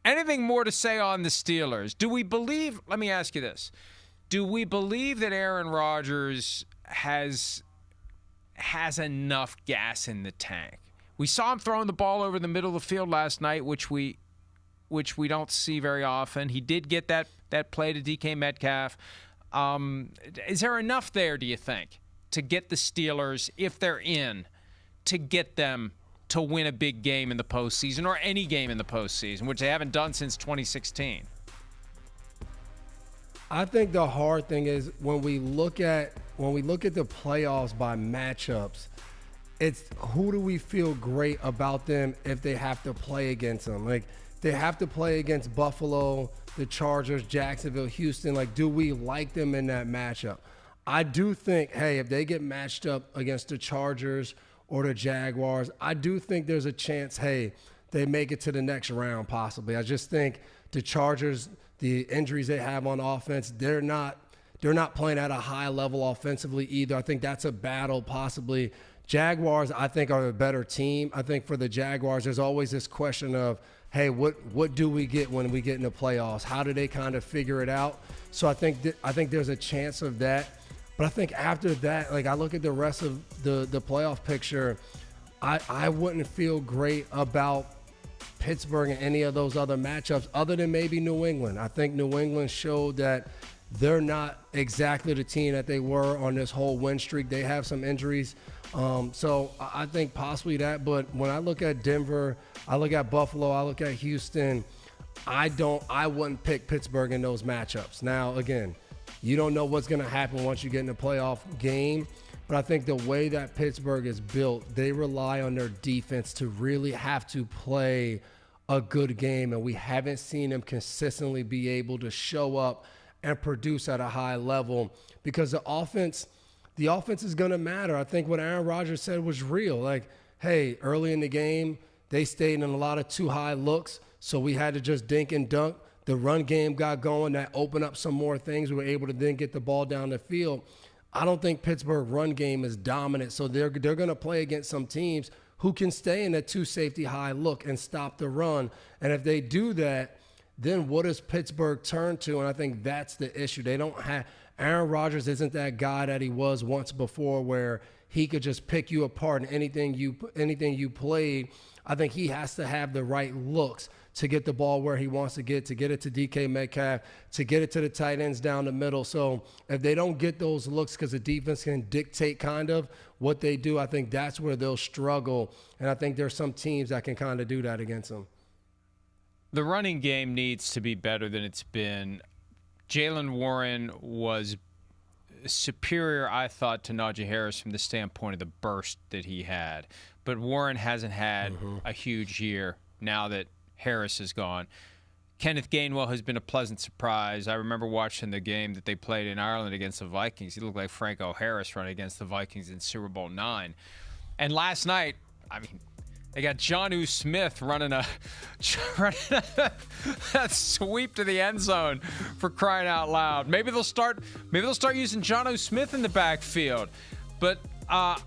Anything more to say on the Steelers? Do we believe, let me ask you this, do we believe that Aaron Rodgers has enough gas in the tank? We saw him throwing the ball over the middle of the field last night, which we don't see very often. He did get that play to DK Metcalf. Is there enough there, do you think, to get the Steelers, if they're in, to get them to win a big game in the postseason, or any game in the postseason, which they haven't done since 2016? I think the hard thing is when we look at the playoffs by matchups, it's who do we feel great about them if they have to play against them? Like, they have to play against Buffalo, the Chargers, Jacksonville, Houston. Like, do we like them in that matchup? I do think, hey, if they get matched up against the Chargers or the Jaguars, I do think there's a chance, hey, they make it to the next round possibly. I just think the Chargers, the injuries they have on offense, they're not playing at a high level offensively either. I think that's a battle possibly. Jaguars, I think, are a better team. I think for the Jaguars, there's always this question of, hey, what do we get when we get in the playoffs? How do they kind of figure it out? So I think there's a chance of that. But I think after that, like, I look at the rest of the playoff picture, I wouldn't feel great about Pittsburgh and any of those other matchups other than maybe New England. I think New England showed that they're not exactly the team that they were on this whole win streak. They have some injuries. So I think possibly that. But when I look at Denver, I look at Buffalo, I look at Houston, I wouldn't pick Pittsburgh in those matchups. Now, again, you don't know what's going to happen once you get in the playoff game. But I think the way that Pittsburgh is built, they rely on their defense to really have to play a good game. And we haven't seen them consistently be able to show up and produce at a high level because the offense is going to matter. I think what Aaron Rodgers said was real. Like, hey, early in the game, they stayed in a lot of too high looks, so we had to just dink and dunk. The run game got going. That opened up some more things. We were able to then get the ball down the field. I don't think Pittsburgh run game is dominant, so they're going to play against some teams who can stay in that two safety high look and stop the run. And if they do that, then what does Pittsburgh turn to? And I think that's the issue. They don't have – Aaron Rodgers isn't that guy that he was once before where he could just pick you apart and anything you played. I think he has to have the right looks to get the ball where he wants to get it to DK Metcalf, to get it to the tight ends down the middle. So if they don't get those looks because the defense can dictate kind of what they do, I think that's where they'll struggle. And I think there's some teams that can kind of do that against them. The running game needs to be better than it's been. Jaylen Warren was superior, I thought, to Najee Harris from the standpoint of the burst that he had. But Warren hasn't had a huge year now that Harris is gone. Kenneth Gainwell has been a pleasant surprise. I remember watching the game that they played in Ireland against the Vikings. He looked like Franco Harris running against the Vikings in Super Bowl IX. And last night, I mean, they got Jonnu Smith running a sweep to the end zone, for crying out loud. Maybe they'll start using Jonnu Smith in the backfield. But I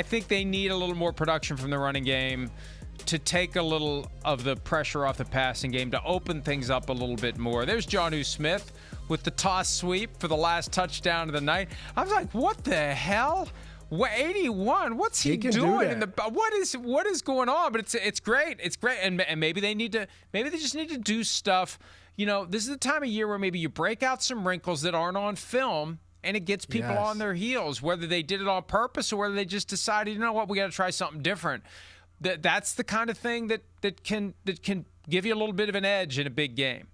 think they need a little more production from the running game to take a little of the pressure off the passing game, to open things up a little bit more. There's Jonnu Smith with the toss sweep for the last touchdown of the night. I was like, what the hell? 81. What's he doing? What is going on? But it's great. It's great. And maybe they just need to do stuff. You know, this is the time of year where maybe you break out some wrinkles that aren't on film, and it gets people on their heels, whether they did it on purpose or whether they just decided, you know what, we got to try something different. That's the kind of thing that can give you a little bit of an edge in a big game.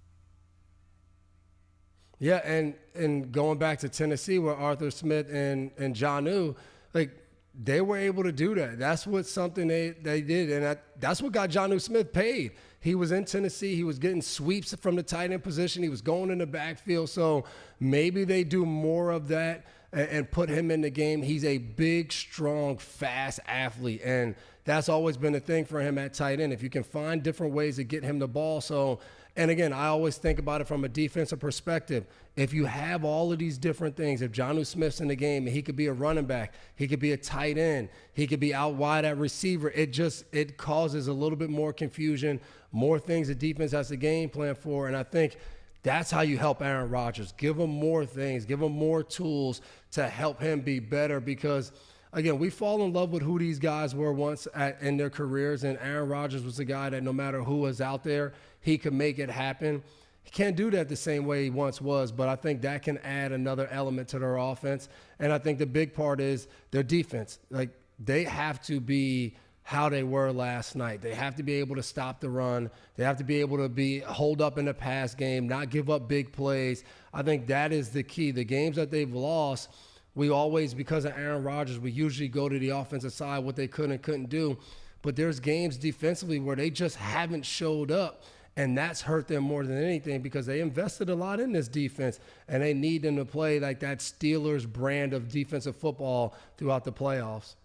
Yeah, and going back to Tennessee with Arthur Smith and Jonnu, like, they were able to do that. That's something they did, and that's what got Jonnu Smith paid. He was in Tennessee. He was getting sweeps from the tight end position. He was going in the backfield. So maybe they do more of that and put him in the game. He's a big, strong, fast athlete, and that's always been a thing for him at tight end. If you can find different ways to get him the ball. So, and again, I always think about it from a defensive perspective. If you have all of these different things, if Jonnu Smith's in the game, he could be a running back, he could be a tight end, he could be out wide at receiver, it causes a little bit more confusion, more things the defense has to game plan for. And I think that's how you help Aaron Rodgers. Give him more things, give him more tools to help him be better, because again, we fall in love with who these guys were once in their careers, and Aaron Rodgers was the guy that no matter who was out there, he could make it happen. He can't do that the same way he once was, but I think that can add another element to their offense. And I think the big part is their defense. Like, they have to be how they were last night. They have to be able to stop the run. They have to be able to hold up in the pass game, not give up big plays. I think that is the key. The games that they've lost, we always, because of Aaron Rodgers, we usually go to the offensive side, what they could and couldn't do. But there's games defensively where they just haven't showed up, and that's hurt them more than anything, because they invested a lot in this defense, and they need them to play like that Steelers brand of defensive football throughout the playoffs.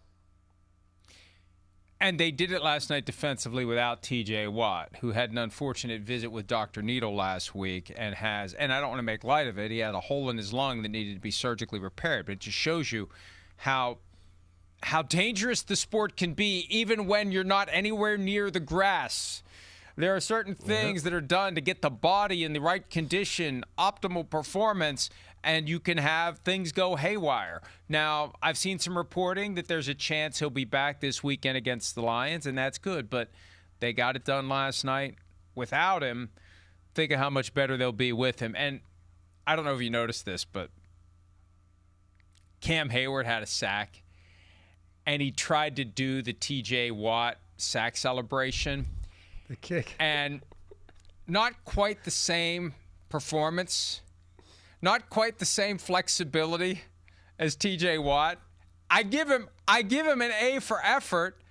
And they did it last night defensively without T.J. Watt, who had an unfortunate visit with Dr. Needle last week and I don't want to make light of it, he had a hole in his lung that needed to be surgically repaired. But it just shows you how dangerous the sport can be even when you're not anywhere near the grass. There are certain things that are done to get the body in the right condition, optimal performance, and you can have things go haywire. Now, I've seen some reporting that there's a chance he'll be back this weekend against the Lions, and that's good, but they got it done last night without him. Think of how much better they'll be with him. And I don't know if you noticed this, but Cam Hayward had a sack, and he tried to do the T.J. Watt sack celebration. The kick. And not quite the same performance, not quite the same flexibility as T.J. Watt. I give him an A for effort,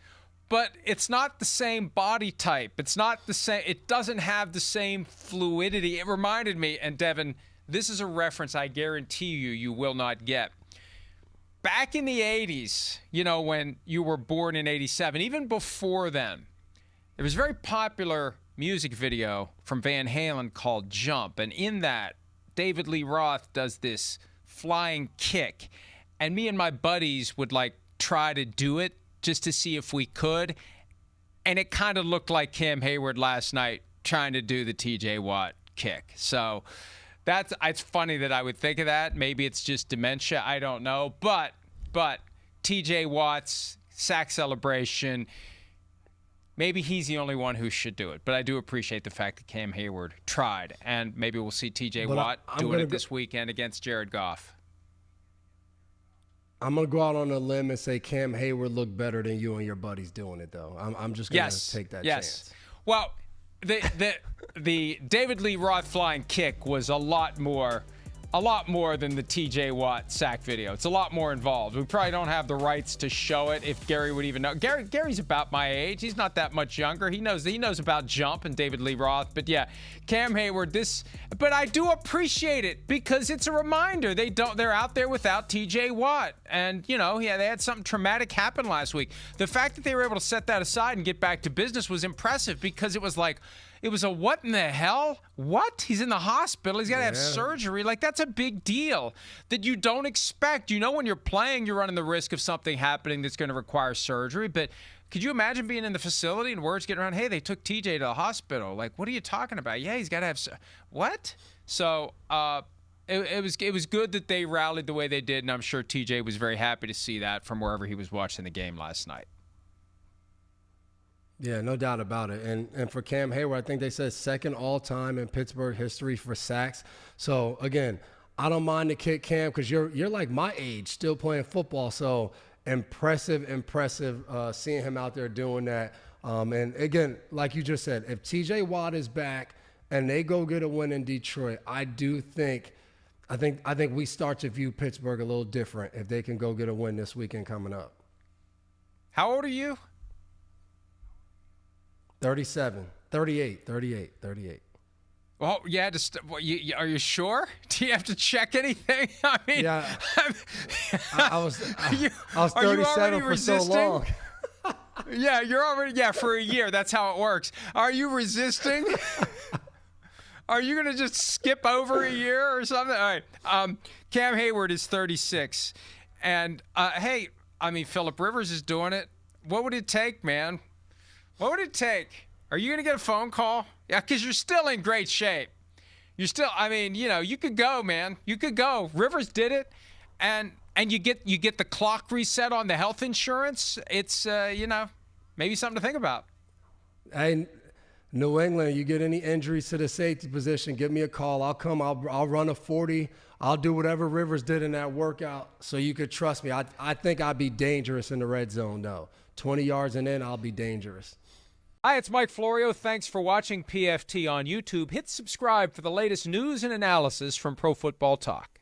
but it's not the same body type. It's not the same. It doesn't have the same fluidity. It reminded me, and Devin, this is a reference I guarantee you will not get. Back in the 80s, when you were born in 87, even before then, there was a very popular music video from Van Halen called Jump. And in that, David Lee Roth does this flying kick. And me and my buddies would try to do it just to see if we could. And it kind of looked like Cam Hayward last night trying to do the TJ Watt kick. So it's funny that I would think of that. Maybe it's just dementia. I don't know. But TJ Watt's sack celebration, maybe he's the only one who should do it. But I do appreciate the fact that Cam Hayward tried. And maybe we'll see TJ Watt doing it this weekend against Jared Goff. I'm going to go out on a limb and say Cam Hayward looked better than you and your buddies doing it, though. I'm just going to take that chance. Well, the David Lee Roth flying kick was a lot more than the TJ Watt sack video. It's a lot more involved. We probably don't have the rights to show it if Gary would even know. Gary's about my age. He's not that much younger. He knows about Jump and David Lee Roth. But yeah, Cam Hayward, but I do appreciate it because it's a reminder they're out there without TJ Watt. And they had something traumatic happen last week. The fact that they were able to set that aside and get back to business was impressive because it was a what in the hell? What? He's in the hospital. He's got to have surgery. That's a big deal that you don't expect. When you're playing, you're running the risk of something happening that's going to require surgery. But could you imagine being in the facility and words getting around, hey, they took TJ to the hospital. What are you talking about? Yeah, he's got to have what? So it was good that they rallied the way they did, and I'm sure TJ was very happy to see that from wherever he was watching the game last night. Yeah, no doubt about it. And for Cam Hayward, I think they said second all-time in Pittsburgh history for sacks. So, again, I don't mind the kick, Cam, because you're like my age, still playing football. So, impressive seeing him out there doing that. And, again, like you just said, if T.J. Watt is back and they go get a win in Detroit, I think we start to view Pittsburgh a little different if they can go get a win this weekend coming up. How old are you? 38. Well, yeah. Are you sure? Do you have to check anything? I mean, yeah. I was 37 for so long. Yeah, you're already, for a year. That's how it works. Are you resisting? Are you going to just skip over a year or something? All right. Cam Hayward is 36. And, hey, I mean, Phillip Rivers is doing it. What would it take, man? What would it take? Are you going to get a phone call? Yeah, because you're still in great shape. You're still, I mean, you could go, man. You could go. Rivers did it. And you get the clock reset on the health insurance. It's, maybe something to think about. Hey, New England, you get any injuries to the safety position, give me a call. I'll come. I'll run a 40. I'll do whatever Rivers did in that workout so you could trust me. I think I'd be dangerous in the red zone, though. 20 yards and in, I'll be dangerous. Hi, it's Mike Florio. Thanks for watching PFT on YouTube. Hit subscribe for the latest news and analysis from Pro Football Talk.